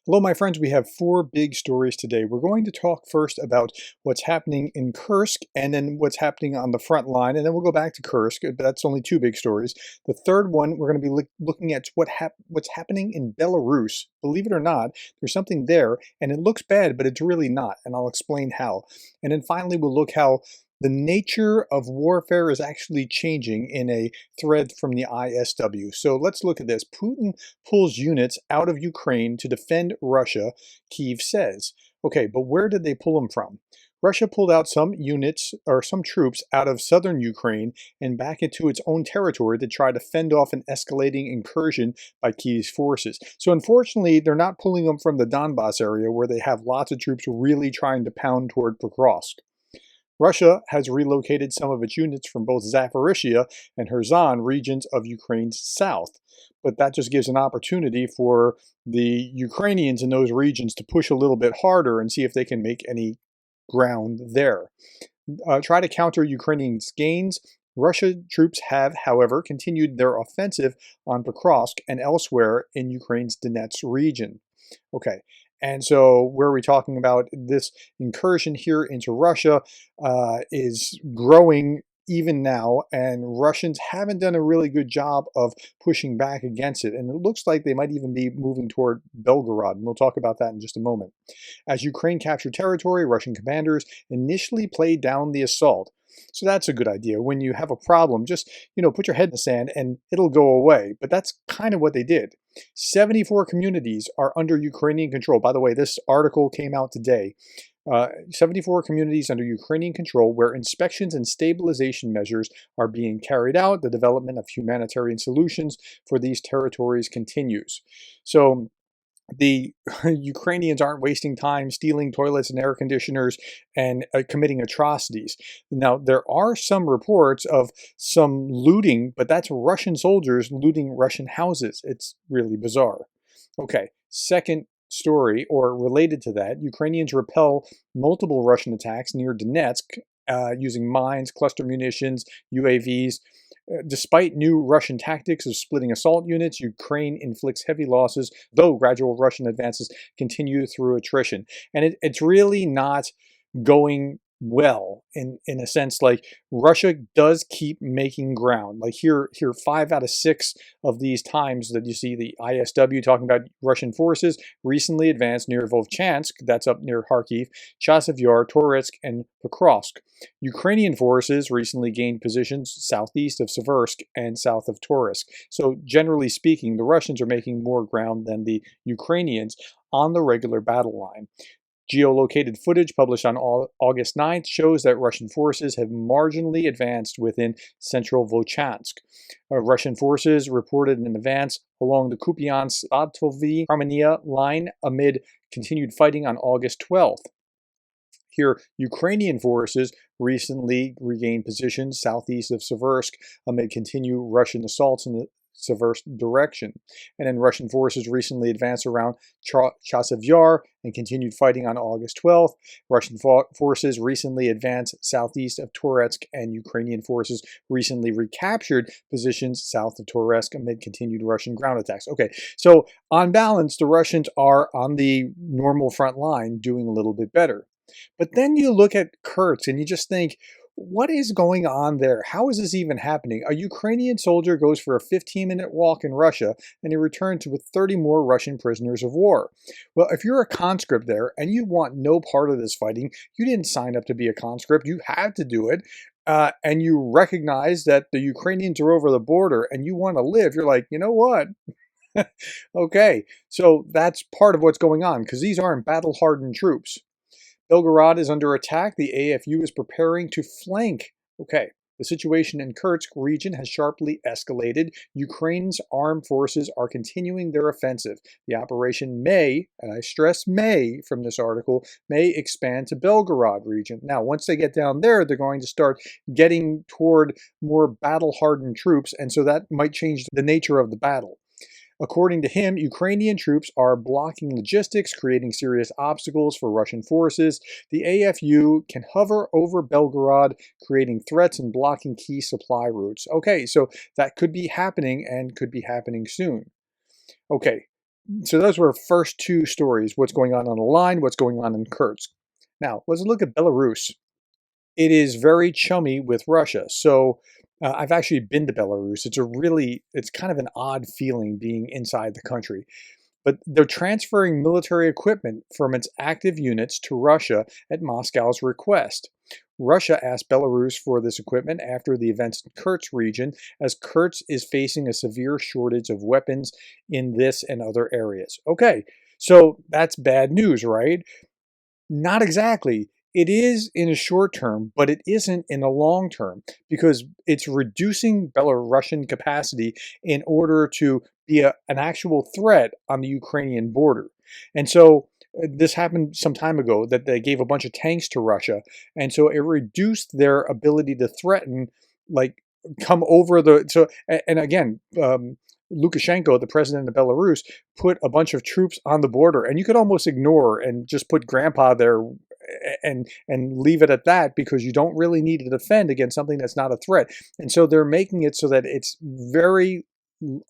Hello, my friends. We have four big stories today. We're going to talk first about what's happening in Kursk and then what's happening on the front line, and then we'll go back to Kursk, but that's only two big stories. The third one, we're going to be looking at what's happening in Belarus. Believe it or not, there's something there, and it looks bad, but it's really not, and I'll explain how. And then finally, we'll look how the nature of warfare is actually changing in a thread from the ISW. So let's look at this. Putin pulls units out of Ukraine to defend Russia, Kyiv says. Okay, but where did they pull them from? Russia pulled out some units or some troops out of southern Ukraine and back into its own territory to try to fend off an escalating incursion by Kyiv's forces. So unfortunately, they're not pulling them from the Donbas area where they have lots of troops really trying to pound toward Pokrovsk. Russia has relocated some of its units from both Zaporizhia and Kherson regions of Ukraine's south. But that just gives an opportunity for the Ukrainians in those regions to push a little bit harder and see if they can make any ground there. Try to counter Ukrainians' gains. Russian troops have, however, continued their offensive on Pokrovsk and elsewhere in Ukraine's Donetsk region. Okay, and so where are we talking about? This incursion here into Russia is growing even now, and Russians haven't done a really good job of pushing back against it. And it looks like they might even be moving toward Belgorod, and we'll talk about that in just a moment. As Ukraine captured territory, Russian commanders initially played down the assault. So that's a good idea. When you have a problem, just, put your head in the sand and it'll go away. But that's kind of what they did. 74 communities are under Ukrainian control. By the way, this article came out today. 74 communities under Ukrainian control where inspections and stabilization measures are being carried out. The development of humanitarian solutions for these territories continues. So the Ukrainians aren't wasting time stealing toilets and air conditioners and committing atrocities. Now, there are some reports of some looting, but that's Russian soldiers looting Russian houses. It's really bizarre. Okay, second story, or related to that, Ukrainians repel multiple Russian attacks near Donetsk using mines, cluster munitions, UAVs. Despite new Russian tactics of splitting assault units, Ukraine inflicts heavy losses, though gradual Russian advances continue through attrition. And it's really not going well in a sense. Like, Russia does keep making ground. Like here 5 out of 6 of these times that you see the ISW talking about Russian forces recently advanced near Volchansk, that's up near Kharkiv, Chasiv Yar, Toretsk, and Pokrovsk. Ukrainian forces recently gained positions southeast of Seversk and south of Toretsk. So generally speaking, the Russians are making more ground than the Ukrainians on the regular battle line. Geolocated footage published on August 9th shows that Russian forces have marginally advanced within central Volchansk. Russian forces reported an advance along the Kupiansk-Svatovy-Armenia line amid continued fighting on August 12th. Here, Ukrainian forces recently regained positions southeast of Seversk amid continued Russian assaults in the Seversk direction. And then Russian forces recently advanced around Chasiv Yar and continued fighting on August 12th. Russian forces recently advanced southeast of Toretsk, and Ukrainian forces recently recaptured positions south of Toretsk amid continued Russian ground attacks. Okay, so on balance, the Russians are on the normal front line doing a little bit better. But then you look at Kursk and you just think, what is going on there? How is this even happening? A Ukrainian soldier goes for a 15-minute walk in Russia and he returns with 30 more Russian prisoners of war. Well, if you're a conscript there and you want no part of this fighting, you didn't sign up to be a conscript, you had to do it, and you recognize that the Ukrainians are over the border and you want to live, you're like, you know what? Okay, so that's part of what's going on because these aren't battle-hardened troops. Belgorod is under attack. The AFU is preparing to flank. Okay, the situation in Kursk region has sharply escalated. Ukraine's armed forces are continuing their offensive. The operation may, and I stress may from this article, may expand to Belgorod region. Now, once they get down there, they're going to start getting toward more battle-hardened troops, and so that might change the nature of the battle. According to him, Ukrainian troops are blocking logistics, creating serious obstacles for Russian forces. The AFU can hover over Belgorod, creating threats and blocking key supply routes. Okay, so that could be happening and could be happening soon. Okay, So those were first two stories, what's going on the line, what's going on in Kursk. Now, let's look at Belarus. It is very chummy with Russia. So I've actually been to Belarus. It's kind of an odd feeling being inside the country. But they're transferring military equipment from its active units to Russia at Moscow's request. Russia asked Belarus for this equipment after the events in Kursk region, as Kursk is facing a severe shortage of weapons in this and other areas. Okay, so that's bad news, right? Not exactly. It is in a short term, but it isn't in a long term because it's reducing Belarusian capacity in order to be an actual threat on the Ukrainian border. And so this happened some time ago that they gave a bunch of tanks to Russia. And so it reduced their ability to threaten, like, come over the. So, and again, Lukashenko, the president of Belarus, put a bunch of troops on the border, and you could almost ignore and just put grandpa there and leave it at that because you don't really need to defend against something that's not a threat. And so they're making it so that it's very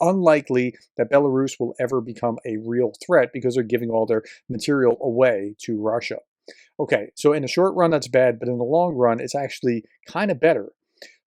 unlikely that Belarus will ever become a real threat because they're giving all their material away to Russia. Okay, so in the short run, that's bad, but in the long run, it's actually kind of better.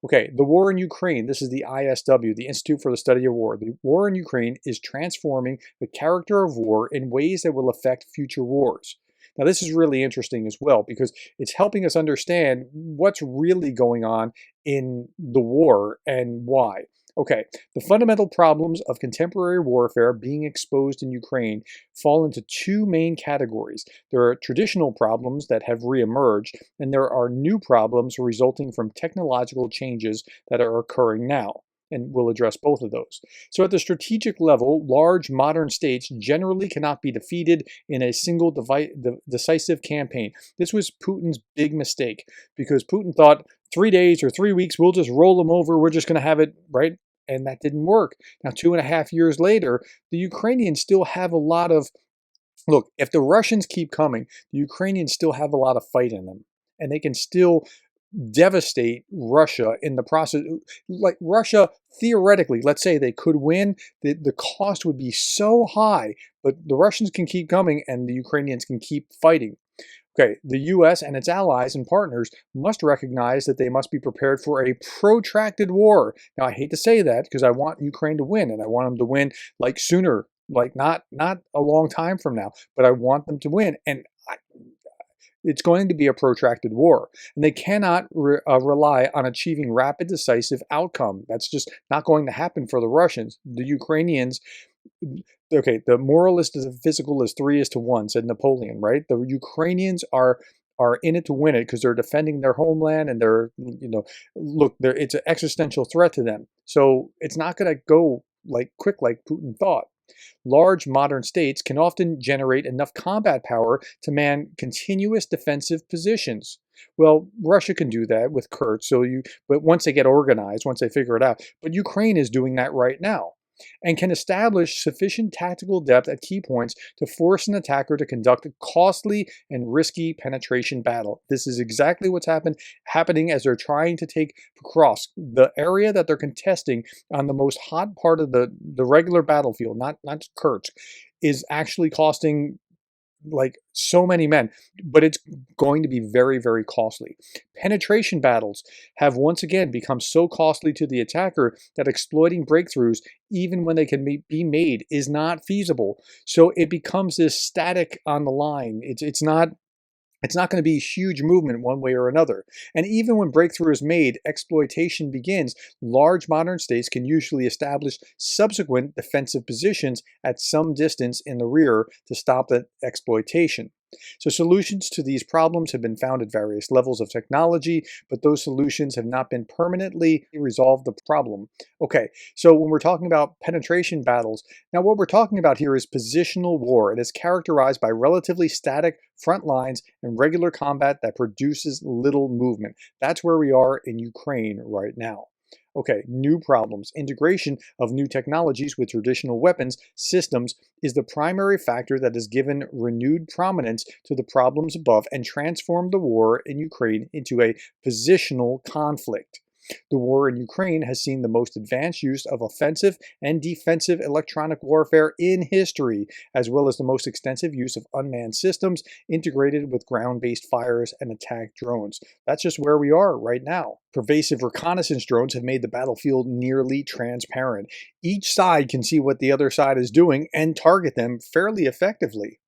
Okay, the war in Ukraine. This is the ISW, the Institute for the Study of War. The war in Ukraine is transforming the character of war in ways that will affect future wars. Now, this is really interesting as well because it's helping us understand what's really going on in the war and why. Okay, the fundamental problems of contemporary warfare being exposed in Ukraine fall into two main categories. There are traditional problems that have reemerged, and there are new problems resulting from technological changes that are occurring now. And we'll address both of those. So, at the strategic level, large modern states generally cannot be defeated in a single decisive campaign. This was Putin's big mistake because Putin thought 3 days or 3 weeks, we'll just roll them over, we're just going to have it, right? And that didn't work. Now, 2.5 years later, the Ukrainians still have a lot of. Look, if the Russians keep coming, the Ukrainians still have a lot of fight in them. And they can still devastate Russia in the process. Like Russia, theoretically, let's say they could win, the cost would be so high, but the Russians can keep coming and the Ukrainians can keep fighting. Okay, the US and its allies and partners must recognize that they must be prepared for a protracted war. Now, I hate to say that because I want Ukraine to win and I want them to win like sooner, like not a long time from now, but I want them to win. And it's going to be a protracted war, and they cannot rely on achieving rapid, decisive outcome. That's just not going to happen for the Russians. The Ukrainians, okay, the moralist is physical is 3:1, said Napoleon, right? The Ukrainians are in it to win it because they're defending their homeland and they're, look, it's an existential threat to them. So it's not going to go like quick like Putin thought. Large modern states can often generate enough combat power to man continuous defensive positions. Well, Russia can do that with Kursk, but once they get organized, once they figure it out, but Ukraine is doing that right now and can establish sufficient tactical depth at key points to force an attacker to conduct a costly and risky penetration battle. This is exactly what's happening as they're trying to take Kursk, the area that they're contesting on the most hot part of the regular battlefield, not Kursk, is actually costing like so many men, but it's going to be very, very costly. Penetration battles have once again become so costly to the attacker that exploiting breakthroughs, even when they can be made, is not feasible. So it becomes this static on the line. It's not going to be huge movement one way or another. And even when breakthrough is made, exploitation begins. Large modern states can usually establish subsequent defensive positions at some distance in the rear to stop that exploitation. So solutions to these problems have been found at various levels of technology, but those solutions have not been permanently resolved the problem. Okay, so when we're talking about penetration battles, now what we're talking about here is positional war. It is characterized by relatively static front lines and regular combat that produces little movement. That's where we are in Ukraine right now. Okay, new problems. Integration of new technologies with traditional weapons systems is the primary factor that has given renewed prominence to the problems above and transformed the war in Ukraine into a positional conflict. The war in Ukraine has seen the most advanced use of offensive and defensive electronic warfare in history, as well as the most extensive use of unmanned systems integrated with ground-based fires and attack drones. That's just where we are right now. Pervasive reconnaissance drones have made the battlefield nearly transparent. Each side can see what the other side is doing and target them fairly effectively.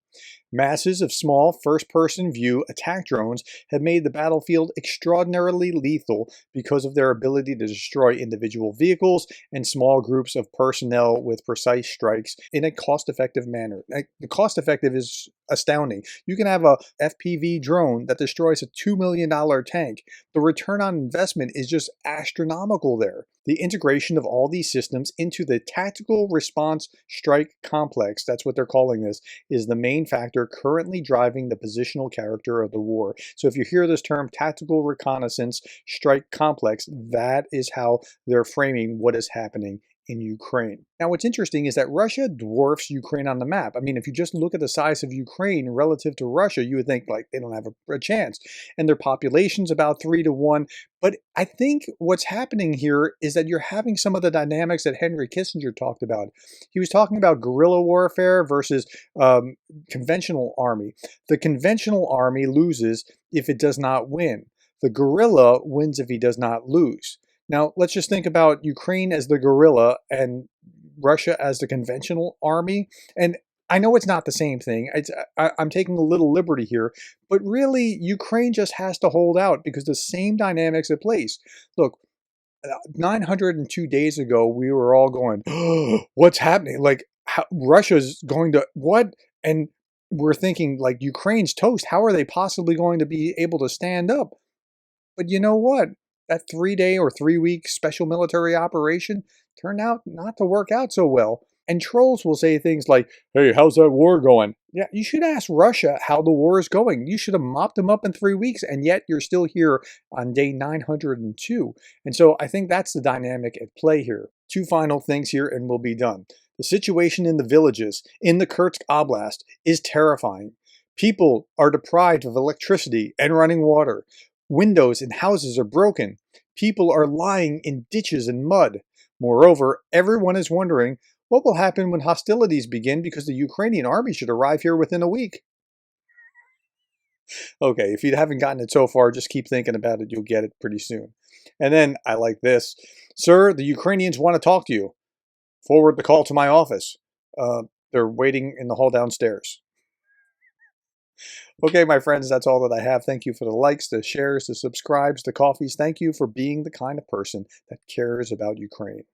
Masses of small first-person view attack drones have made the battlefield extraordinarily lethal because of their ability to destroy individual vehicles and small groups of personnel with precise strikes in a cost-effective manner. The cost-effective is astounding. You can have a FPV drone that destroys a $2 million tank. The return on investment is just astronomical there. The integration of all these systems into the Tactical Response Strike Complex, that's what they're calling this, is the main factor currently driving the positional character of the war. So if you hear this term Tactical Reconnaissance Strike Complex, that is how they're framing what is happening in Ukraine. Now, what's interesting is that Russia dwarfs Ukraine on the map. I mean, if you just look at the size of Ukraine relative to Russia, you would think like they don't have a chance. And their population's about 3-1. But I think what's happening here is that you're having some of the dynamics that Henry Kissinger talked about. He was talking about guerrilla warfare versus conventional army. The conventional army loses if it does not win. The guerrilla wins if he does not lose. Now, let's just think about Ukraine as the guerrilla and Russia as the conventional army. And I know it's not the same thing. I'm taking a little liberty here, but really, Ukraine just has to hold out because the same dynamics at place. Look, 902 days ago, we were all going, oh, what's happening? Like, Russia's going to, what? And we're thinking, like, Ukraine's toast. How are they possibly going to be able to stand up? But you know what? That 3-day or 3-week special military operation turned out not to work out so well. And trolls will say things like, hey, how's that war going? Yeah, you should ask Russia how the war is going. You should have mopped them up in 3 weeks, and yet you're still here on day 902. And so I think that's the dynamic at play here. Two final things here, and we'll be done. The situation in the villages in the Kursk Oblast is terrifying. People are deprived of electricity and running water. Windows in houses are broken. People are lying in ditches and mud. Moreover, everyone is wondering what will happen when hostilities begin because the Ukrainian army should arrive here within a week. Okay, if you haven't gotten it so far, just keep thinking about it. You'll get it pretty soon. And then I like this. Sir, the Ukrainians want to talk to you. Forward the call to my office. They're waiting in the hall downstairs. Okay, my friends, that's all that I have. Thank you for the likes, the shares, the subscribes, the coffees. Thank you for being the kind of person that cares about Ukraine.